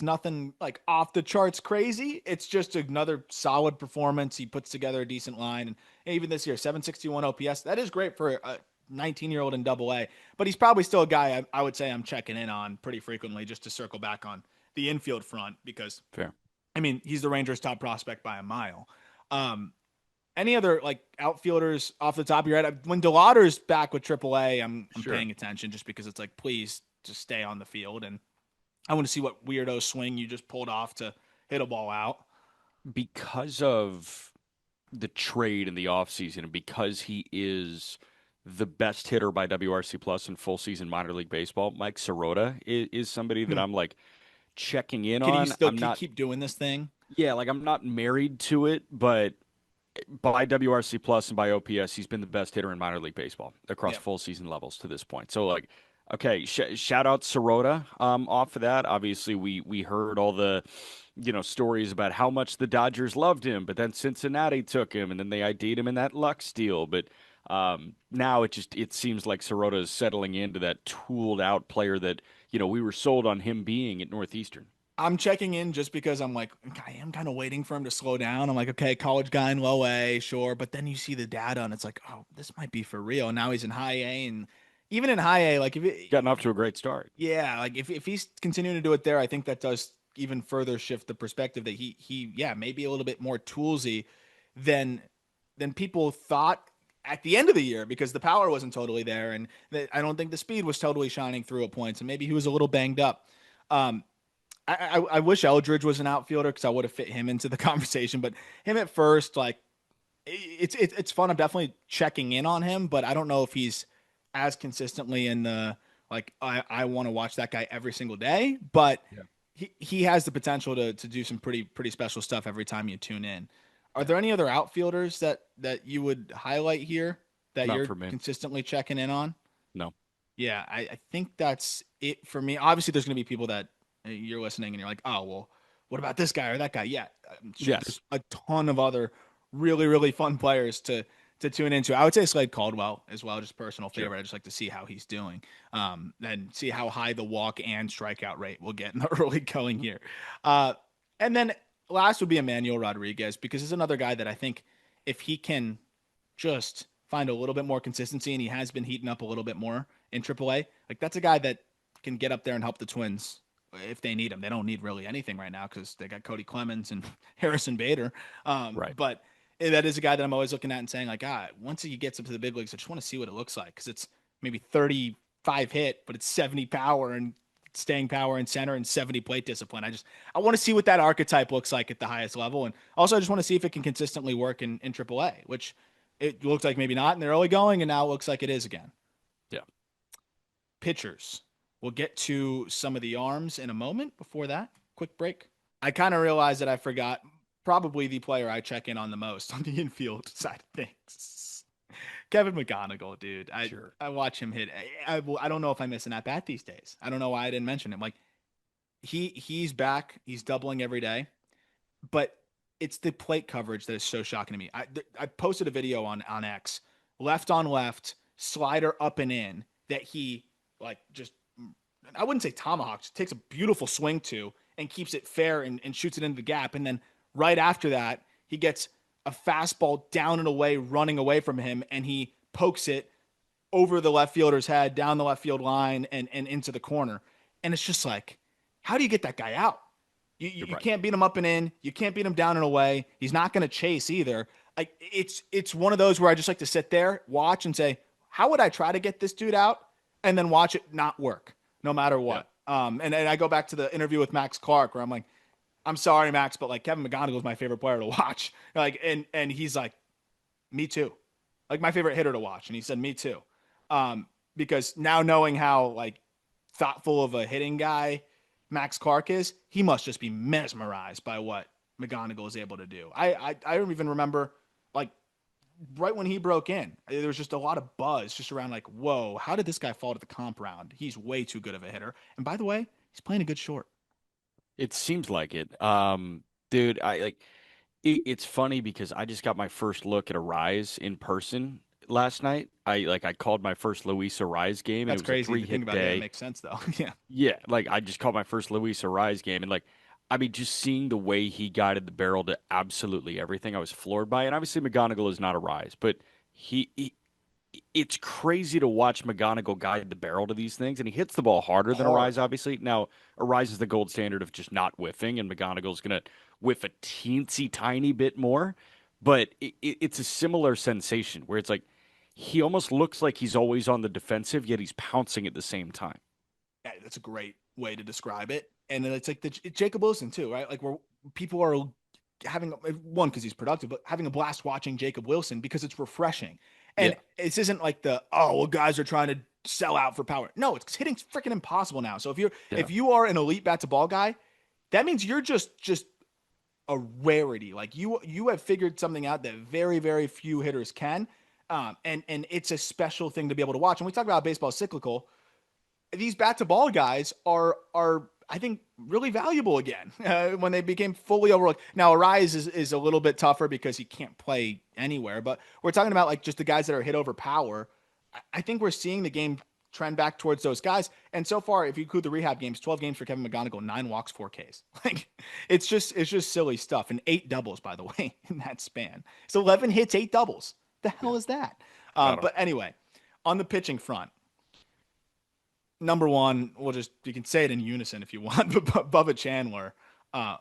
nothing like off the charts crazy. It's just another solid performance. He puts together a decent line, and even this year, 761 OPS. That is great for a 19-year-old in Double A. But he's probably still a guy I would say I'm checking in on pretty frequently, just to circle back on the infield front because Fair. I mean he's the Rangers' top prospect by a mile. Any other like outfielders off the top of your head? When DeLauder's back with AAA, I'm Sure. paying attention just because it's like, please just stay on the field, and I want to see what weirdo swing you just pulled off to hit a ball out. Because of the trade in the offseason and because he is the best hitter by WRC plus in full season minor league baseball, Mike Sirota is somebody that Hmm. I'm like checking in Can you on. still I'm not, keep doing this thing? yeah, like I'm not married to it, but by WRC plus and by OPS, he's been the best hitter in minor league baseball across Yeah. full season levels to this point. So like, okay, shout out Sirota off of that. Obviously, we heard all the stories about how much the Dodgers loved him, but then Cincinnati took him, and then they ID'd him in that Lux deal. But now it seems like Sirota is settling into that tooled out player that we were sold on him being at Northeastern. I'm checking in just because I'm like, I am kind of waiting for him to slow down. I'm like, okay, college guy in low A, sure. But then you see the data and it's like, oh, this might be for real. Now he's in high A. And even in high A, like if it, Gotten off to a great start. yeah, like if he's continuing to do it there, I think that does even further shift the perspective that he yeah, maybe a little bit more toolsy than than people thought at the end of the year because the power wasn't totally there and I don't think the speed was totally shining through at points and maybe he was a little banged up. Um, I wish Eldridge was an outfielder because I would have fit him into the conversation, but him at first, like it's fun. I'm definitely checking in on him, but I don't know if he's as consistently in the like I want to watch that guy every single day, but Yeah. he has the potential to do some pretty special stuff every time you tune in. Are Yeah. there any other outfielders that you would highlight here that Not you're for me. consistently checking in on? No. Yeah, I think that's it for me. Obviously, there's going to be people that you're listening and you're like, oh, well, what about this guy or that guy? Yeah, there's Yes. a ton of other really fun players to tune into. I would say Slade Caldwell as well, just personal Sure. favorite. I just like to see how he's doing, and see how high the walk and strikeout rate will get in the early going here. Uh, and then last would be Emmanuel Rodriguez because he's another guy that I think if he can just find a little bit more consistency, and he has been heating up a little bit more in AAA. Like that's a guy that can get up there and help the Twins if they need him. They don't need really anything right now because they got Cody Clemens and Harrison Bader. Right. But that is a guy that I'm always looking at and saying like, once he gets up to the big leagues, I just want to see what it looks like because it's maybe 35 hit, but it's 70 power and staying power in center and 70 plate discipline. I want to see what that archetype looks like at the highest level, and also I just want to see if it can consistently work in AAA, which it looked like maybe not in the early going, and now it looks like it is again. Yeah. Pitchers. We'll get to some of the arms in a moment. Before that, quick break. I kind of realized that I forgot probably the player I check in on the most on the infield side of things. Kevin McGonigal, dude. Sure. I watch him hit. I don't know if I miss an at bat these days. I don't know why I didn't mention him. Like he's back. He's doubling every day, but it's the plate coverage that is so shocking to me. I posted a video on X, left on left, slider up and in that he like just I wouldn't say tomahawks, takes a beautiful swing to and keeps it fair and shoots it into the gap. And then right after that, he gets a fastball down and away, running away from him, and he pokes it over the left fielder's head, down the left field line, and into the corner. And it's just like, how do you get that guy out? You're You right. can't beat him up and in. You can't beat him down and away. He's not going to chase either. Like it's one of those where I just like to sit there, watch, and say, how would I try to get this dude out, and then watch it not work, no matter Yeah. what. And I go back to the interview with Max Clark where I'm like, I'm sorry, Max, but like Kevin McGonigal is my favorite player to watch. Like, and he's like, me too. Like my favorite hitter to watch. And he said, me too. Because now knowing how like thoughtful of a hitting guy Max Clark is, he must just be mesmerized by what McGonigal is able to do. I don't even remember like right when he broke in, there was just a lot of buzz just around like, whoa, how did this guy fall to the comp round? He's way too good of a hitter. And by the way, he's playing a good short. It seems like it. Dude, it's funny because I just got my first look at a Rise in person last night. I called my first Luis Rise game and it That's was a crazy if three you think hit about it. Yeah, it day. makes sense though. Yeah. Yeah, like I just called my first Luis Rise game and like I mean just seeing the way he guided the barrel to absolutely everything I was floored by. And obviously McGonigal is not a Rise, but he it's crazy to watch McGonigal guide the barrel to these things, and he hits the ball harder than Hard. Arise, obviously. Now, Arise is the gold standard of just not whiffing, and McGonigal's going to whiff a teensy tiny bit more, but it's a similar sensation where it's like he almost looks like he's always on the defensive, yet he's pouncing at the same time. Yeah, that's a great way to describe it. And then it's like the Jacob Wilson too, right? Like where people are having one because he's productive, but having a blast watching Jacob Wilson because it's refreshing. And Yeah, this isn't like the well guys are trying to sell out for power. No, it's hitting freaking impossible now. So yeah, if you are an elite bat to ball guy, that means you're just a rarity. Like you have figured something out that very few hitters can. And it's a special thing to be able to watch. And we talk about baseball cyclical. These bat to ball guys are I think really valuable again when they became fully overlooked. Now Arise is a little bit tougher because he can't play anywhere, but we're talking about like just the guys that are hit over power. I think we're seeing the game trend back towards those guys. And so far, if you include the rehab games, 12 games for Kevin McGonigal, 9 walks, 4 Ks. Like it's just silly stuff. And 8 doubles, by the way, in that span. So 11 hits, 8 doubles. The yeah. hell is that? I don't But anyway, on the pitching front, number one, you can say it in unison if you want, but Bubba Chandler. Uh,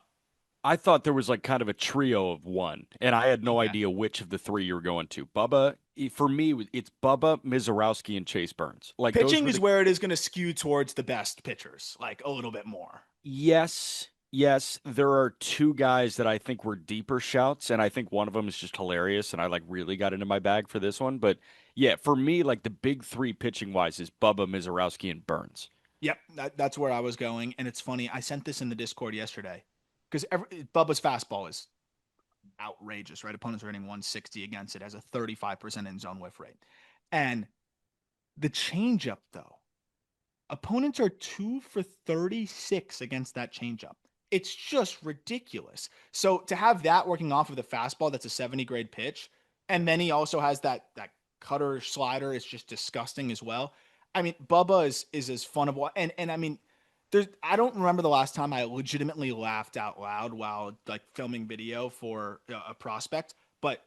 I thought there was like kind of a trio of one, and I had no okay. idea which of the three you were going to. Bubba, for me, it's Bubba, Mizorowski, and Chase Burns. Like those Pitching were is the where it is going to skew towards the best pitchers, like a little bit more. yes, yes. There are two guys that I think were deeper shouts, and I think one of them is just hilarious, and I like really got into my bag for this one. But yeah, for me, like the big three pitching wise is Bubba, Mizorowski, and Burns. Yep, that's where I was going. And it's funny, I sent this in the Discord yesterday because Bubba's fastball is outrageous, right? Opponents are hitting 160 against it, has a 35% in zone whiff rate. And the changeup, though, opponents are 2 for 36 against that changeup. It's just ridiculous. So to have that working off of the fastball, that's a 70 grade pitch, and then he also has that cutter slider. It's just disgusting as well. I mean, Bubba is as fun of what, and I mean, I don't remember the last time I legitimately laughed out loud while like filming video for a prospect, but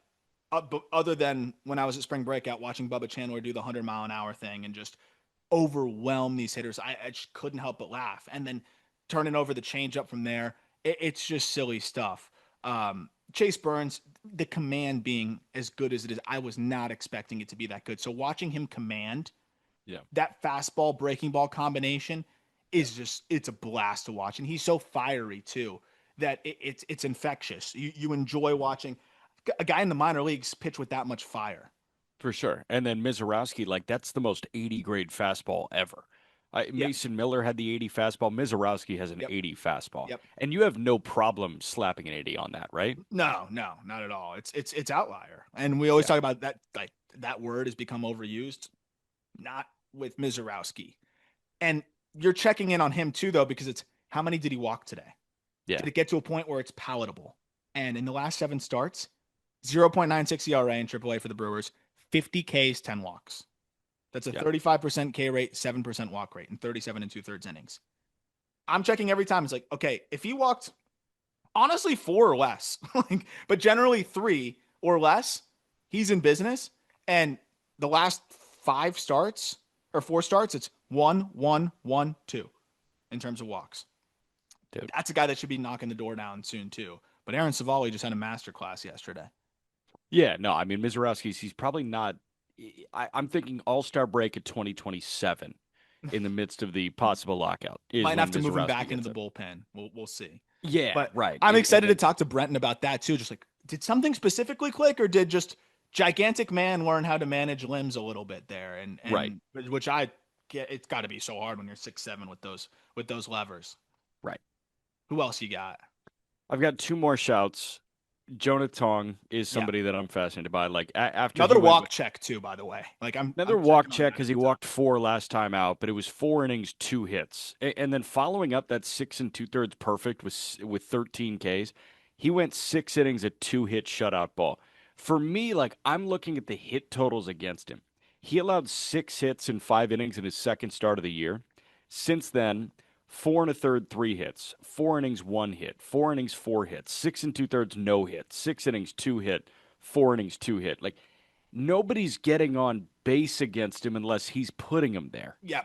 other than when I was at spring breakout watching Bubba Chandler do the 100-mile-an-hour thing and just overwhelm these hitters. I just couldn't help but laugh. And then turning over the changeup from there, it's just silly stuff. Chase Burns, the command being as good as it is, I was not expecting it to be that good. So watching him command Yeah, that fastball breaking ball combination yeah. is just it's a blast to watch. And he's so fiery too that it's infectious. You enjoy watching a guy in the minor leagues pitch with that much fire. For sure. And then Mizorowski, like that's the most 80 grade fastball ever. Yep. Mason Miller had the 80 fastball. Mizorowski has an Yep. 80 fastball. Yep. And you have no problem slapping an 80 on that, right? No, no, not at all. It's outlier, and we always Yeah. talk about that. Like that word has become overused. Not with Mizorowski, and you're checking in on him too, though, because it's how many did he walk today? Yeah. Did it get to a point where it's palatable? And in the last 7 starts, 0.96 ERA in AAA for the Brewers, 50 Ks, 10 walks. That's a Yeah. 35% K rate, 7% walk rate, in 37 and 2/3 innings. I'm checking every time. It's like, okay, if he walked honestly 4 or less, like, but generally 3 or less, he's in business. And the last 5 starts or 4 starts, it's 1-1-1-2 in terms of walks. Dude. That's a guy that should be knocking the door down soon too. But Aaron Savali just had a master class yesterday. Yeah. No, I mean, Mizorowski's, he's probably not, I'm thinking All Star break at 2027. in the midst of the possible lockout is Might when have to move him Mizorowski back into gets the it. bullpen. We'll see. Yeah, But right. I'm And excited to then talk to Brenton about that too. Just like, did something specifically click, or did just gigantic man learn how to manage limbs a little bit there? right, And which I get, it's got to be so hard when you're 6'7" with those levers. right. Who else you got? I've got two more shouts. Jonah Tong is Yeah, somebody that I'm fascinated by. Like after he another went walk with check too. By the way, like another I'm walk checking on check that because as he a top. walked four last time out, but it was 4 innings, 2 hits, and then following up that 6 2/3 perfect with 13 Ks, he went 6 innings, a 2-hit shutout ball. For me, like I'm looking at the hit totals against him. He allowed 6 hits in 5 innings in his second start of the year. Since then, 4 1/3, 3 hits, 4 innings, 1 hit, 4 innings, 4 hits, 6 2/3, no hit, 6 innings, 2 hit, 4 innings, 2 hit. Like nobody's getting on base against him unless he's putting him there. Yeah,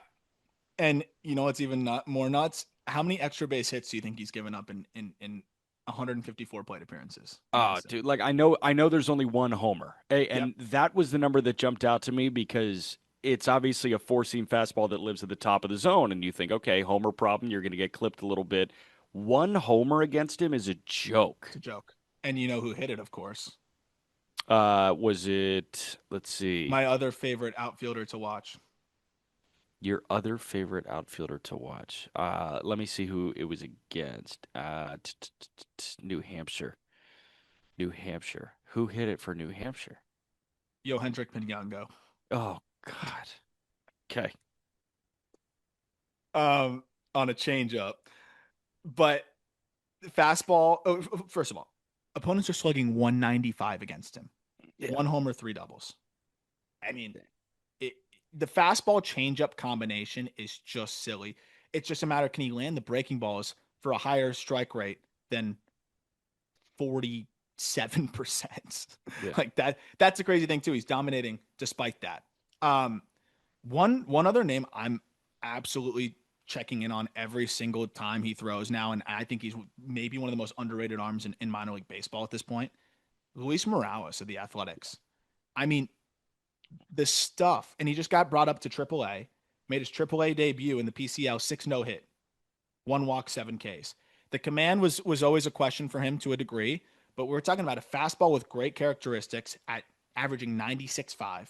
and you know what's even not more nuts? How many extra base hits do you think he's given up in 154 plate appearances Oh, against him? dude, like I know there's only one homer. Yep, And that was the number that jumped out to me because it's obviously a four-seam fastball that lives at the top of the zone and you think, "Okay, homer problem, you're going to get clipped a little bit." One homer against him is a it's joke. a joke. And you know who hit it, of course. Was it, let's see, My other favorite outfielder to watch. your other favorite outfielder to watch? Let me see who it was against. New Hampshire. New Hampshire. Who hit it for New Hampshire? Hendrick Pinyango. Oh God. Okay. Um, on a changeup. But fastball, oh, first of all, opponents are slugging 195 against him. Yeah. One homer, three doubles. I mean, it, the fastball changeup combination is just silly. It's just a matter, can he land the breaking balls for a higher strike rate than 47%? Yeah. Like that's a crazy thing too. He's dominating despite that. Um, one other name I'm absolutely checking in on every single time he throws now, and I think he's maybe one of the most underrated arms in minor league baseball at this point. Luis Morales of the Athletics. I mean, the stuff, and he just got brought up to AAA, made his AAA debut in the PCL, 6 no hit, 1 walk, 7 Ks. The command was always a question for him to a degree, but we're talking about a fastball with great characteristics at averaging 96.5,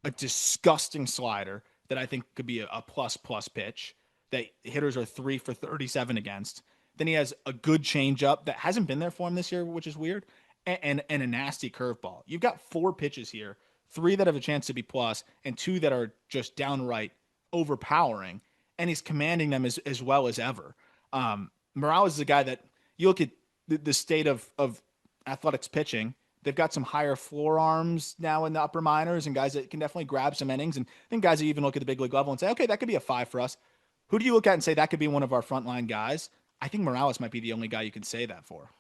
a disgusting slider that I think could be a plus plus pitch that hitters are 3 for 37 against. Then he has a good changeup that hasn't been there for him this year, which is weird, and a nasty curveball. You've got 4 pitches here, 3 that have a chance to be plus, and 2 that are just downright overpowering, and he's commanding them as well as ever. Morales is a guy that you look at the state of athletics pitching. They've got some higher floor arms now in the upper minors and guys that can definitely grab some innings. And I think guys that even look at the big league level and say, okay, that could be a 5 for us. Who do you look at and say that could be one of our frontline guys? I think Morales might be the only guy you can say that for.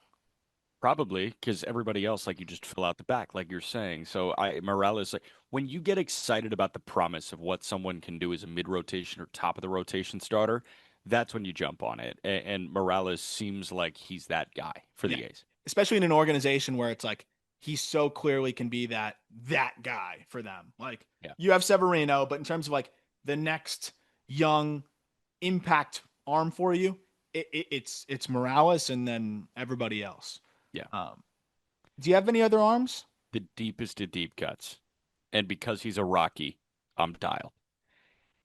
Probably because everybody else, like you just fill out the back, like you're saying. So Morales, like when you get excited about the promise of what someone can do as a mid rotation or top of the rotation starter, that's when you jump on it. And Morales seems like he's that guy for Yeah. the A's. Especially in an organization where it's like he so clearly can be that guy for them. Like Yeah. you have Severino, but in terms of like the next young impact arm for you, it's Morales and then everybody else. Yeah. Um, do you have any other arms? The deepest of deep cuts. And because he's a Rocky, I'm dialed.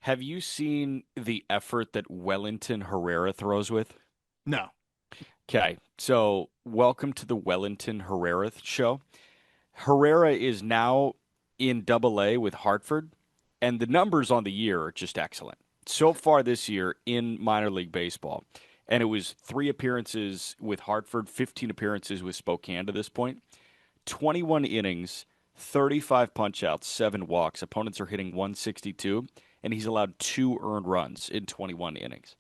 Have you seen the effort that Wellington Herrera throws with? No. Okay, so welcome to the Wellington Herrera show. Herrera is now in Double A with Hartford, and the numbers on the year are just excellent. So far this year in minor league baseball, and it was 3 appearances with Hartford, 15 appearances with Spokane to this point, 21 innings, 35 punchouts, 7 walks. Opponents are hitting 162, and he's allowed 2 earned runs in 21 innings.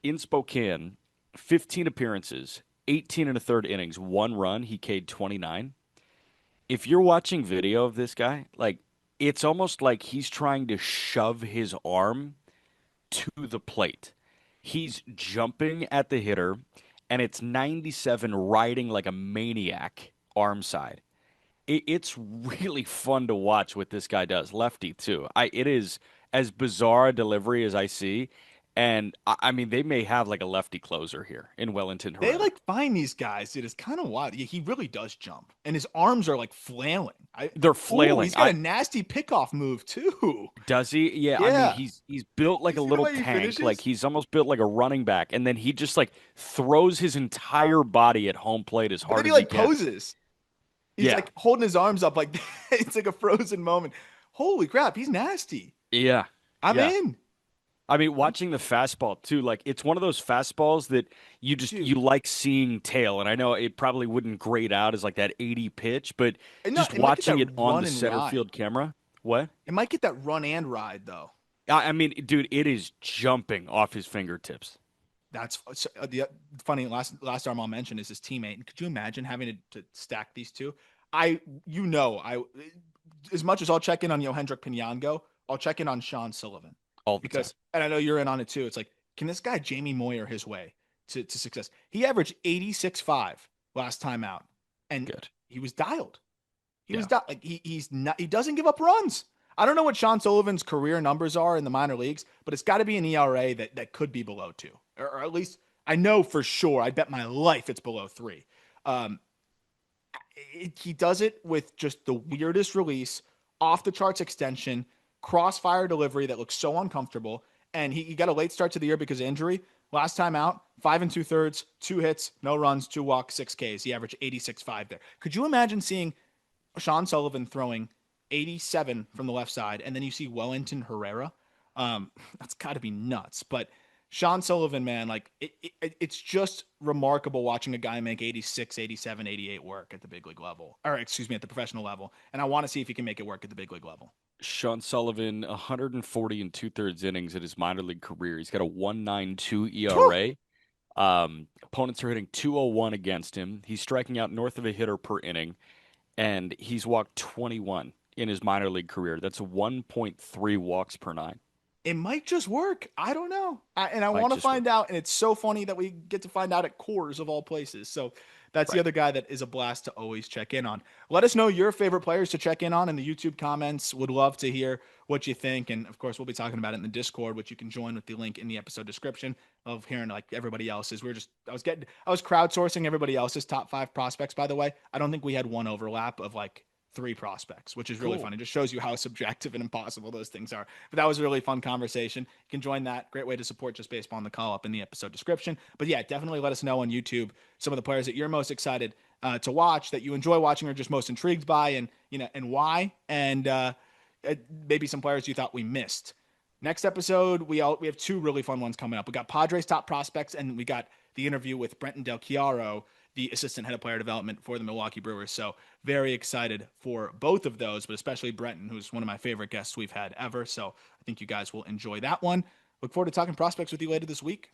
In Spokane, 15 appearances, 18 and a third innings, 1 run. He K'd 29. If you're watching video of this guy, like it's almost like he's trying to shove his arm to the plate. He's jumping at the hitter, and it's 97 riding like a maniac arm side. It's really fun to watch what this guy does. Lefty too. It is as bizarre a delivery as I see. And I mean, they may have like a lefty closer here in Wellington They Herrera. like find these guys. It is kind of wild. He really does jump, and his arms are like flailing. They're Ooh, flailing. he's got a nasty pickoff move too. Does he? Yeah, I mean, Yeah, he's built like you a see the little way he tank. Like finishes? he's almost built like a running back, and then he just like throws his entire body at home plate as But then hard he as he like can. poses. He's Yeah, like holding his arms up like it's like a frozen moment. Holy crap, he's nasty. yeah, I'm yeah. in. I mean, I'm watching the fastball too, like it's one of those fastballs that you dude. like seeing tail. And I know it probably wouldn't grade out as like that 80 pitch, but And no, just it might get watching that it on run the and center ride. field camera, what? It might get that run and ride though. I mean, dude, it is jumping off his fingertips. That's so, the funny last arm I'll mention is his teammate. And could you imagine having to stack these two? I as much as I'll check in on Yohendrick Pinyango, I'll check in on Sean Sullivan All the time. because, and I know you're in on it too. It's like, can this guy Jamie Moyer his way to success? He averaged 86.5 last time out, and Good. he was dialed. He was Yeah. like he's not. He doesn't give up runs. I don't know what Sean Sullivan's career numbers are in the minor leagues, but it's got to be an ERA that could be below 2, or at least I know for sure. I bet my life it's below 3. Um, he does it with just the weirdest release, off the charts extension, crossfire delivery that looks so uncomfortable. And he got a late start to the year because of injury. Last time out, 5 2/3, 2 hits, no runs, 2 walks, 6 Ks. He averaged 86.5 there. Could you imagine seeing Sean Sullivan throwing 87 from the left side, and then you see Wellington Herrera? That's got to be nuts. But Sean Sullivan, man, like it's just remarkable watching a guy make 86, 87, 88 work at the big league level, or excuse me, at the professional level. And I want to see if he can make it work at the big league level. Sean Sullivan, 140 and two-thirds innings in his minor league career. He's got a 1.92 ERA. Opponents are hitting 201 against him. He's striking out north of a hitter per inning, and he's walked 21 in his minor league career. That's 1.3 walks per nine. It might just work. I don't know. And I Might want to just work. find out. And it's so funny that we get to find out at Coors of all places. So that's the Right. other guy that is a blast to always check in on. Let us know your favorite players to check in on in the YouTube comments. Would love to hear what you think. And of course, we'll be talking about it in the Discord, which you can join with the link in the episode description of hearing like everybody else's. I was crowdsourcing everybody else's top 5 prospects, by the way. I don't think we had one overlap of like 3 prospects, which is really Cool. fun. It just shows you how subjective and impossible those things are. But that was a really fun conversation. You can join that. Great way to support Just Baseball in the call up in the episode description. But yeah, definitely let us know on YouTube some of the players that you're most excited to watch, that you enjoy watching, or just most intrigued by, and and why, and maybe some players you thought we missed. Next episode, we have 2 really fun ones coming up. We got Padres top prospects, and we got the interview with Brenton Del Chiaro, the assistant head of player development for the Milwaukee Brewers. So very excited for both of those, but especially Brenton, who's one of my favorite guests we've had ever. So I think you guys will enjoy that one. Look forward to talking prospects with you later this week.